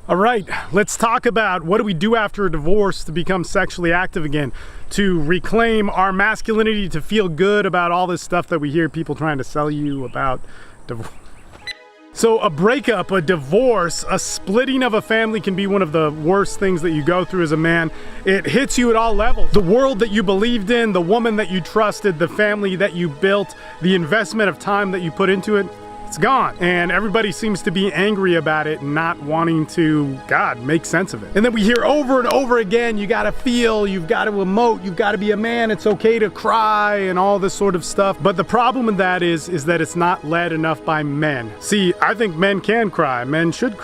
All right, let's talk about what do we do after a divorce to become sexually active again, to reclaim our masculinity, to feel good about all this stuff that we hear people trying to sell you about divorce. So a breakup, a divorce, a splitting of a family can be one of the worst things that you go through as a man. It hits you at all levels. The world that you believed in, the woman that you trusted, the family that you built, the investment of time that you put into it, it's gone. And everybody seems to be angry about it and not wanting to, God, make sense of it. And then we hear over and over again, you gotta feel, you've gotta emote, you've gotta be a man, it's okay to cry and all this sort of stuff. But the problem with that is that it's not led enough by men. See, I think men can cry, men should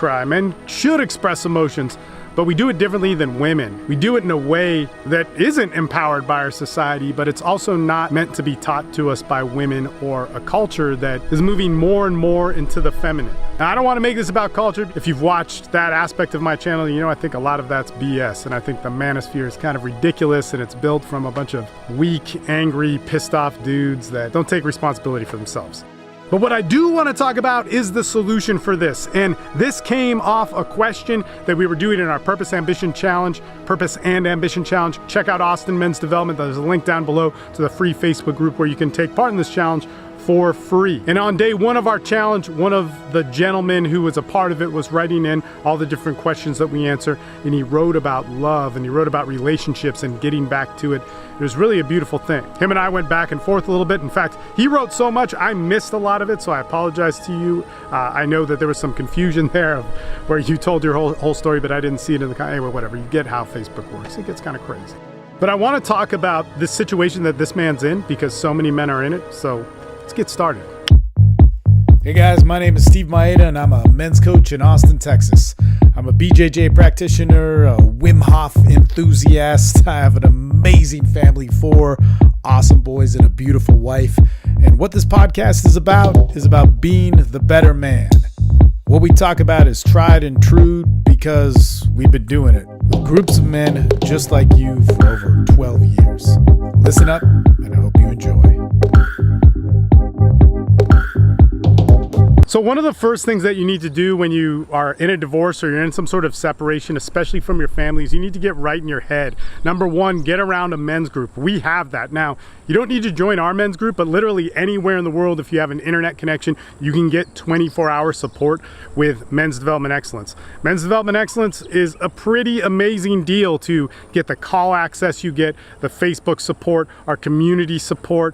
express emotions, but we do it differently than women. We do it in a way that isn't empowered by our society, but it's also not meant to be taught to us by women or a culture that is moving more and more into the feminine. Now, I don't want to make this about culture. If you've watched that aspect of my channel, you know I think a lot of that's BS, and I think the Manosphere is kind of ridiculous, and it's built from a bunch of weak, angry, pissed off dudes that don't take responsibility for themselves. But what I do want to talk about is the solution for this. And this came off a question that we were doing in our Purpose and Ambition Challenge. Check out Austin Men's Development. There's a link down below to the free Facebook group where you can take part in this challenge for free. And on day one of our challenge, one of the gentlemen who was a part of it was writing in all the different questions that we answer, and he wrote about love and he wrote about relationships and getting back to it. It was really a beautiful thing. Him and I went back and forth a little bit. In fact, he wrote so much, I missed a lot of it, so I apologize to you. I know that there was some confusion there of where you told your whole story, but I didn't see it in the, anyway, whatever. You get how Facebook works. It gets kind of crazy. But I want to talk about this situation that this man's in because so many men are in it, so let's get started. Hey guys, my name is Steve Mayeda and I'm a men's coach in Austin, Texas. I'm a BJJ practitioner, a Wim Hof enthusiast. I have an amazing family, 4 awesome boys and a beautiful wife. And what this podcast is about being the better man. What we talk about is tried and true because we've been doing it with groups of men just like you for over 12 years. Listen up and I hope you enjoy. So one of the first things that you need to do when you are in a divorce or you're in some sort of separation, especially from your family, is you need to get right in your head. Number one, get around a men's group. We have that. Now, you don't need to join our men's group, but literally anywhere in the world, if you have an internet connection, you can get 24-hour support with Men's Development Excellence. Men's Development Excellence is a pretty amazing deal to get the call access you get, the Facebook support, our community support.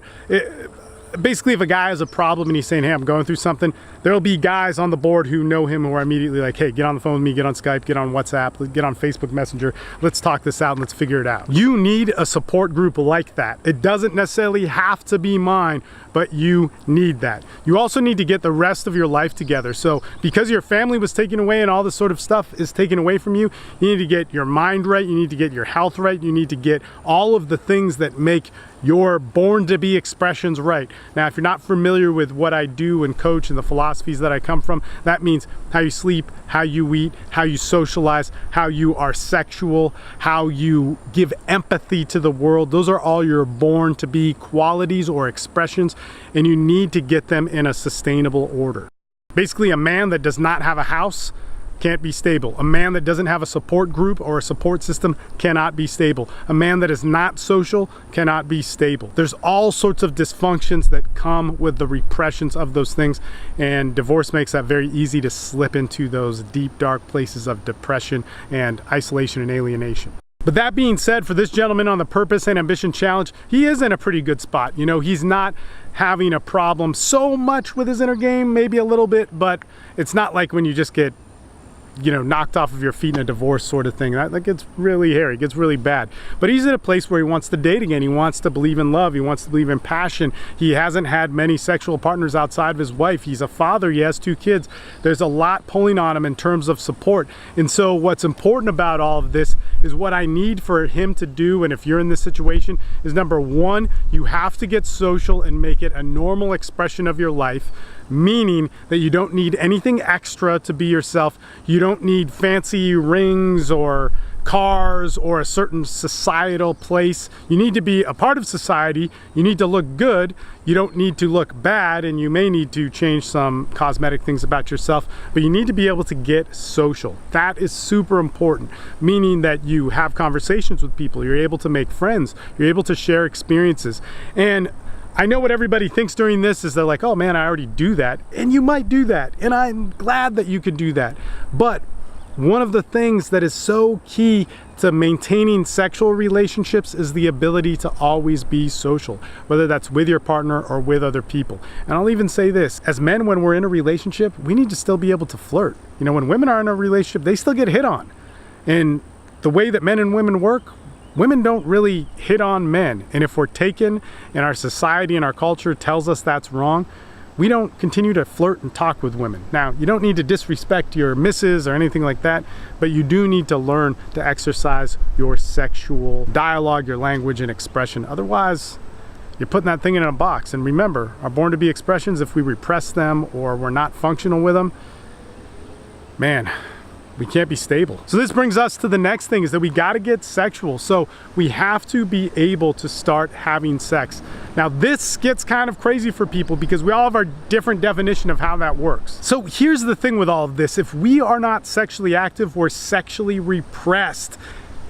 Basically, if a guy has a problem and he's saying, hey, I'm going through something, there'll be guys on the board who know him who are immediately like, hey, get on the phone with me, get on Skype, get on WhatsApp, get on Facebook Messenger, let's talk this out and let's figure it out. You need a support group like that. It doesn't necessarily have to be mine, but you need that. You also need to get the rest of your life together. So because your family was taken away and all this sort of stuff is taken away from you, you need to get your mind right, you need to get your health right, you need to get all of the things that make your born to be expressions right. Now, if you're not familiar with what I do and coach and the philosophies that I come from, that means how you sleep, how you eat, how you socialize, how you are sexual, how you give empathy to the world. Those are all your born to be qualities or expressions, and you need to get them in a sustainable order. Basically, a man that does not have a house can't be stable. A man that doesn't have a support group or a support system cannot be stable. A man that is not social cannot be stable. There's all sorts of dysfunctions that come with the repressions of those things, and divorce makes that very easy to slip into those deep, dark places of depression and isolation and alienation. But that being said, for this gentleman on the Purpose and Ambition Challenge, he is in a pretty good spot. You know, he's not having a problem so much with his inner game, maybe a little bit, but it's not like when you just get knocked off of your feet in a divorce sort of thing. That gets really hairy, it gets really bad. But he's in a place where he wants to date again. He wants to believe in love. He wants to believe in passion. He hasn't had many sexual partners outside of his wife. He's a father. He has 2 kids. There's a lot pulling on him in terms of support. And so what's important about all of this is what I need for him to do, and if you're in this situation, is number one, you have to get social and make it a normal expression of your life. Meaning that you don't need anything extra to be yourself. You don't need fancy rings or cars or a certain societal place. You need to be a part of society. You need to look good. You don't need to look bad, and you may need to change some cosmetic things about yourself, but you need to be able to get social. That is super important, meaning that you have conversations with people, you're able to make friends, you're able to share experiences. And I know what everybody thinks during this is they're like, oh man, I already do that. And you might do that, and I'm glad that you could do that. But one of the things that is so key to maintaining sexual relationships is the ability to always be social, whether that's with your partner or with other people. And I'll even say this, as men, when we're in a relationship, we need to still be able to flirt. You know, when women are in a relationship, they still get hit on. And the way that men and women work, women don't really hit on men. And if we're taken and our society and our culture tells us that's wrong, we don't continue to flirt and talk with women. Now, you don't need to disrespect your missus or anything like that, but you do need to learn to exercise your sexual dialogue, your language and expression. Otherwise, you're putting that thing in a box. And remember, our born to be expressions, if we repress them or we're not functional with them, man, we can't be stable. So this brings us to the next thing, is that we got to get sexual. So we have to be able to start having sex. Now this gets kind of crazy for people because we all have our different definition of how that works. So here's the thing with all of this. If we are not sexually active, we're sexually repressed.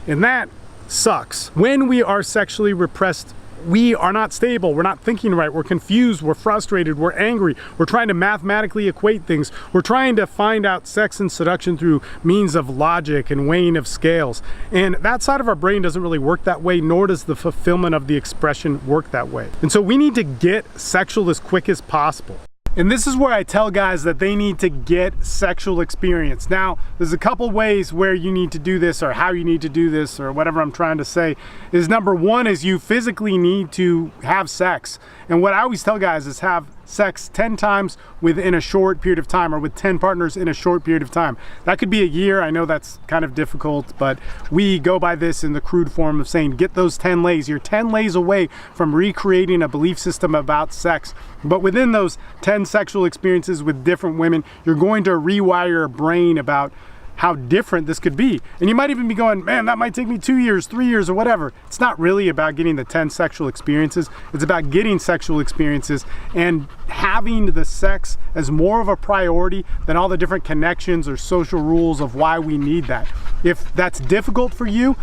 And that sucks. When we are sexually repressed, we are not stable, we're not thinking right, we're confused, we're frustrated, we're angry, we're trying to mathematically equate things, we're trying to find out sex and seduction through means of logic and weighing of scales. And that side of our brain doesn't really work that way, nor does the fulfillment of the expression work that way. And so we need to get sexual as quick as possible. And this is where I tell guys that they need to get sexual experience. Now, there's a couple ways where you need to do this, or how you need to do this, or whatever I'm trying to say. Is number one is you physically need to have sex. And what I always tell guys is have sex 10 times within a short period of time, or with 10 partners in a short period of time. That could be a year. I know that's kind of difficult, but we go by this in the crude form of saying get those 10 lays. You're 10 lays away from recreating a belief system about sex. But within those 10 sexual experiences with different women, you're going to rewire your brain about how different this could be. And you might even be going, man, that might take me 2 years, 3 years, or whatever. It's not really about getting the 10 sexual experiences. It's about getting sexual experiences and having the sex as more of a priority than all the different connections or social rules of why we need that. If that's difficult for you,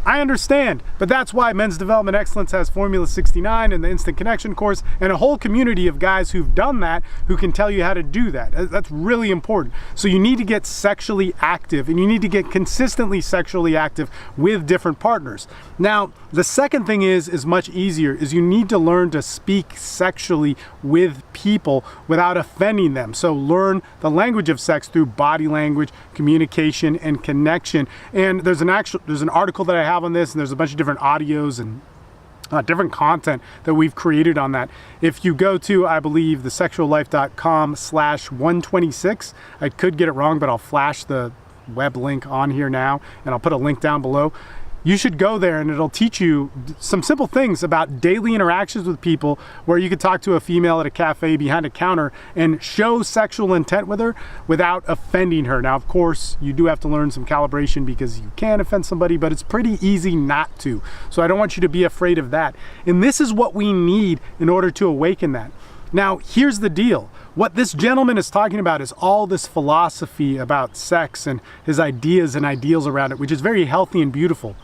I understand, but that's why Men's Development Excellence has Formula 69 and the Instant Connection course and a whole community of guys who've done that, who can tell you how to do that. That's really important. So you need to get sexually active, and you need to get consistently sexually active with different partners. Now, the second thing is much easier, is you need to learn to speak sexually with people without offending them. So learn the language of sex through body language, communication, and connection. And there's an article that I have on this, and there's a bunch of different audios and different content that we've created on that. If you go to, I believe, thesexuallife.com/126, I could get it wrong, but I'll flash the web link on here now, and I'll put a link down below. You should go there, and it'll teach you some simple things about daily interactions with people, where you could talk to a female at a cafe behind a counter and show sexual intent with her without offending her. Now, of course, you do have to learn some calibration because you can offend somebody, but it's pretty easy not to. So I don't want you to be afraid of that. And this is what we need in order to awaken that. Now, here's the deal. What this gentleman is talking about is all this philosophy about sex and his ideas and ideals around it, which is very healthy and beautiful.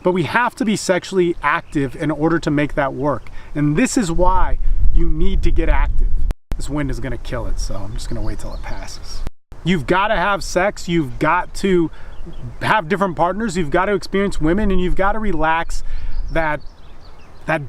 But we have to be sexually active in order to make that work. And this is why you need to get active. This wind is gonna kill it, so I'm just gonna wait till it passes. You've gotta have sex, you've got to have different partners, you've got to experience women, and you've got to relax that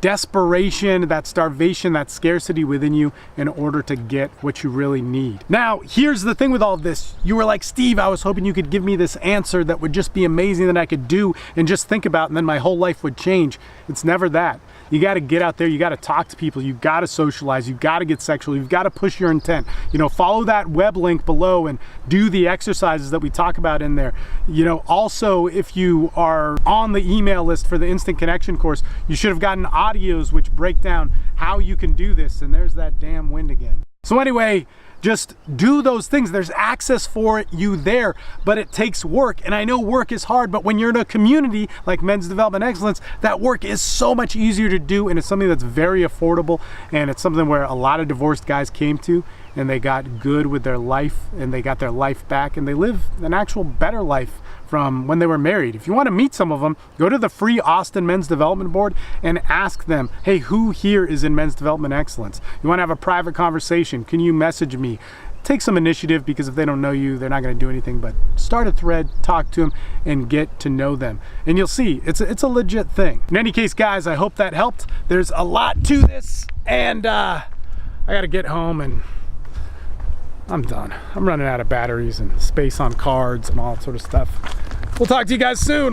desperation, that starvation, that scarcity within you in order to get what you really need. Now, here's the thing with all of this. You were like, Steve, I was hoping you could give me this answer that would just be amazing that I could do and just think about, and then my whole life would change. It's never that. You got to get out there, you got to talk to people, you got to socialize, you got to get sexual, you've got to push your intent. You know, follow that web link below and do the exercises that we talk about in there. You know, also, if you are on the email list for the Instant Connection course, you should have gotten audios which break down how you can do this. And there's that damn wind again. So anyway, just do those things. There's access for you there, but it takes work. And I know work is hard, but when you're in a community like Men's Development Excellence, that work is so much easier to do, and it's something that's very affordable, and it's something where a lot of divorced guys came to, and they got good with their life, and they got their life back, and they live an actual better life from when they were married. If you want to meet some of them, go to the free Austin Men's Development Board and ask them, hey, who here is in Men's Development Excellence? You want to have a private conversation? Can you message me? Take some initiative, because if they don't know you, they're not going to do anything but start a thread, talk to them, and get to know them. And you'll see, it's a legit thing. In any case, guys, I hope that helped. There's a lot to this, and I got to get home, and I'm done. I'm running out of batteries and space on cards and all that sort of stuff. We'll talk to you guys soon.